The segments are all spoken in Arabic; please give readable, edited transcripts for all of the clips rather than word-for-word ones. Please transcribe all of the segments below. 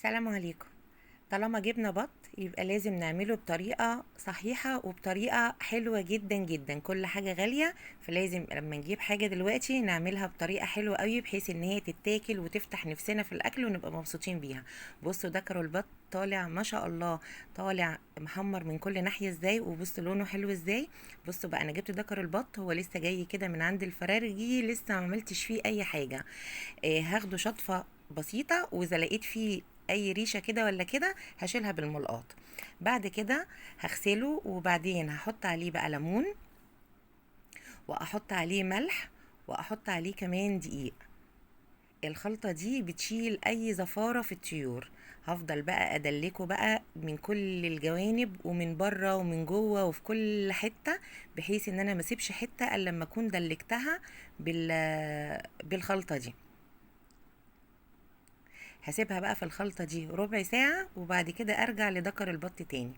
السلام عليكم. طالما جبنا بط يبقى لازم نعمله بطريقة صحيحة وبطريقة حلوة جدا جدا. كل حاجة غالية، فلازم لما نجيب حاجة دلوقتي نعملها بطريقة حلوة قوي بحيث ان هي تتاكل وتفتح نفسنا في الاكل ونبقى مبسوطين بيها. بصوا دكروا البط طالع ما شاء الله، طالع محمر من كل ناحية ازاي، وبصوا لونه حلو ازاي. بصوا بقى انا جبت دكر البط، هو لسه جاي كده من عند الفرارجي، لسه ما عملتش فيه اي حاجة. هاخده شطفة بسيطة، واذا لقيت فيه اي ريشة كده ولا كده هشيلها بالملقاط. بعد كده هغسله، وبعدين هحط عليه بقى ليمون، واحط عليه ملح، واحط عليه كمان دقيق. الخلطة دي بتشيل اي زفارة في الطيور. هفضل بقى ادلكه بقى من كل الجوانب، ومن بره ومن جوه وفي كل حتة، بحيث ان انا مسيبش حتة الا لما اكون دلكتها بالخلطة دي. هسيبها بقى في الخلطة دي ربع ساعة، وبعد كده ارجع لدكر البط تاني.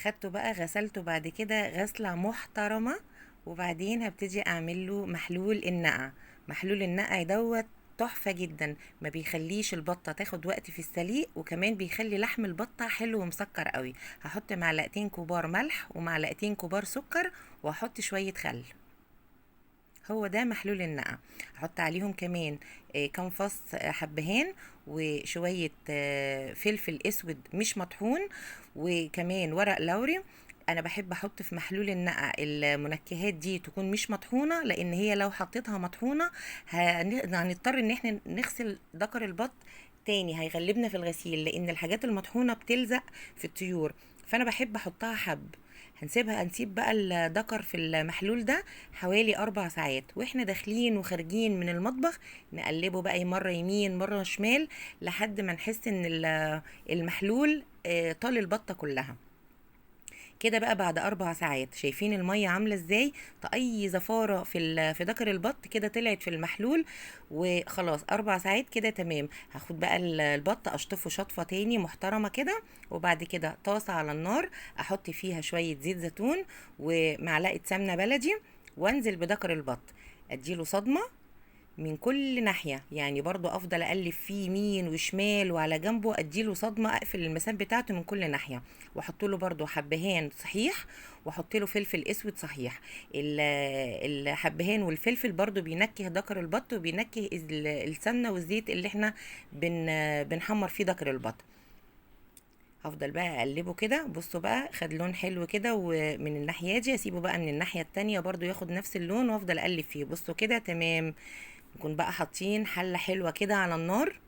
خدته بقى غسلته بعد كده غسلة محترمة، وبعدين هبتدي اعمل له محلول النقع. محلول النقع دوت تحفة جدا، ما بيخليش البطة تاخد وقت في السليق، وكمان بيخلي لحم البطة حلو ومسكر قوي. هحط معلقتين كبار ملح ومعلقتين كبار سكر، واحط شوية خل. هو ده محلول النقع. هحط عليهم كمان كام فص حبهان، وشوية فلفل اسود مش مطحون، وكمان ورق لوري. انا بحب احط في محلول النقع المنكهات دي تكون مش مطحونة، لان هي لو حطيتها مطحونة هنضطر ان احنا نغسل ذكر البط تاني، هيغلبنا في الغسيل، لان الحاجات المطحونة بتلزق في الطيور. فانا بحب احطها حب. هنسيب بقى الدكر في المحلول ده حوالي 4 ساعات، واحنا داخلين وخارجين من المطبخ نقلبه بقى مرة يمين مرة شمال، لحد ما نحس ان المحلول طال البطة كلها. كده بقى بعد 4 ساعات شايفين المية عاملة ازاي؟ اي زفارة في دكر البط كده طلعت في المحلول. وخلاص 4 ساعات كده تمام. هاخد بقى البط اشطفه شطفة تاني محترمة كده، وبعد كده طاسة على النار، احط فيها شوية زيت زيتون ومعلقة سمنة بلدي، وانزل بدكر البط، اديله صدمة من كل ناحية. يعني برضو افضل اقلب فيه يمين وشمال وعلى جنبه، اديله صدمة، اقفل المسام بتاعته من كل ناحية، واحط له برضو حبهان صحيح، واحط له فلفل اسود صحيح. الحبهان والفلفل برضو بينكه دكر البط، وبينكه السمنة والزيت اللي احنا بنحمر فيه دكر البط. هفضل بقى اقلبه كده. بصوا بقى خد لون حلو كده، ومن الناحيه دي اسيبه بقى من الناحيه التانية برضو ياخد نفس اللون، وافضل اقلب فيه. بصوا كده تمام. نكون بقى حاطين حله حلوه كده على النار،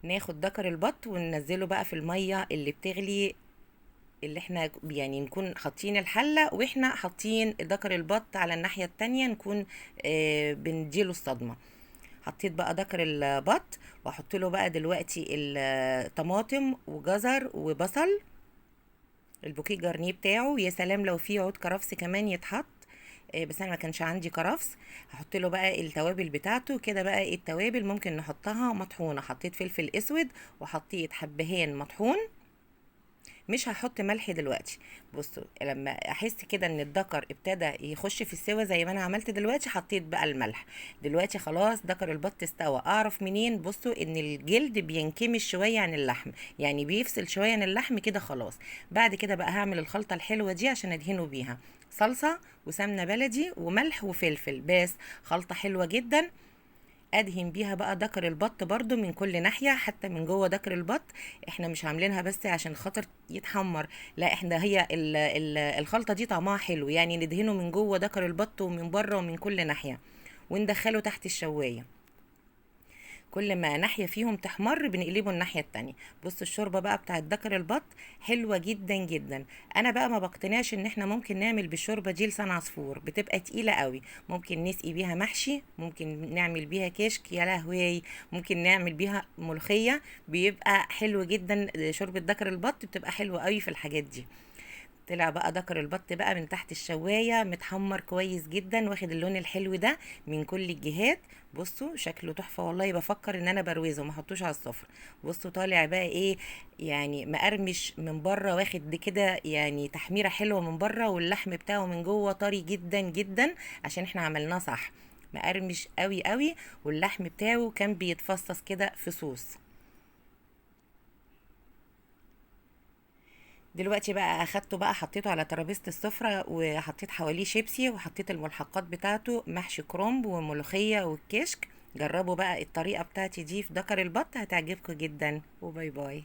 ناخد دكر البط وننزله بقى في الميه اللي بتغلي، اللي احنا يعني نكون حاطين الحله واحنا حاطين دكر البط على الناحيه التانية، نكون بنديله الصدمه. حطيت بقى دكر البط، واحط له بقى دلوقتي الطماطم وجزر وبصل، البوكيه جارنيه بتاعه. يا سلام لو في عود كرفس كمان يتحط، بس انا ما كانش عندي كرفس. هحط له بقى التوابل بتاعته كده. بقى إيه التوابل؟ ممكن نحطها مطحونه. حطيت فلفل اسود، وحطيت حبهان مطحون. مش هحط ملح دلوقتي. بصوا لما احس كده ان الدكر ابتدى يخش في السوا زي ما انا عملت دلوقتي، حطيت بقى الملح. دلوقتي خلاص دكر البط استوى. اعرف منين؟ بصوا ان الجلد بينكمش شويه عن اللحم، يعني بيفصل شويه عن اللحم كده خلاص. بعد كده بقى هعمل الخلطه الحلوه دي عشان ادهنه بيها: صلصه وسمنه بلدي وملح وفلفل بس. خلطه حلوه جدا. ادهن بيها بقى دكر البط برضو من كل ناحية، حتى من جوه دكر البط. احنا مش عاملينها بس عشان خاطر يتحمر، لا، احنا هي الخلطة دي طعمها حلو، يعني ندهنه من جوه دكر البط ومن بره ومن كل ناحية، وندخله تحت الشواية. كل ما ناحية فيهم تحمر بنقلبه الناحية التانية. بص الشوربة بقى بتاعت دكر البط حلوة جدا جدا. انا بقى ما بقتنعش ان احنا ممكن نعمل بالشوربة دي لسان عصفور، بتبقى تقيلة قوي. ممكن نسقي بيها محشي، ممكن نعمل بيها كشك، يا لهوي، ممكن نعمل بيها ملوخية، بيبقى حلو جدا. شوربة دكر البط بتبقى حلوة قوي في الحاجات دي. طلع بقى دكر البط بقى من تحت الشواية متحمر كويس جدا، واخد اللون الحلو ده من كل الجهات. بصوا شكله تحفة والله، بفكر ان انا بروزه ما احطوش على السفرة. بصوا طالع بقى ايه، يعني مقرمش من بره، واخد دي كده يعني تحميرة حلوة من بره، واللحم بتاعه من جوه طري جدا جدا عشان احنا عملناه صح. مقرمش قوي قوي، واللحم بتاعه كان بيتفصص كده في صوص. دلوقتي بقى اخدته بقى حطيته على ترابيزة السفرة، وحطيت حواليه شيبسي، وحطيت الملحقات بتاعته محشي كرنب وملوخية والكشك. جربوا بقى الطريقة بتاعتي دي في دكر البط، هتعجبكم جدا. وباي باي.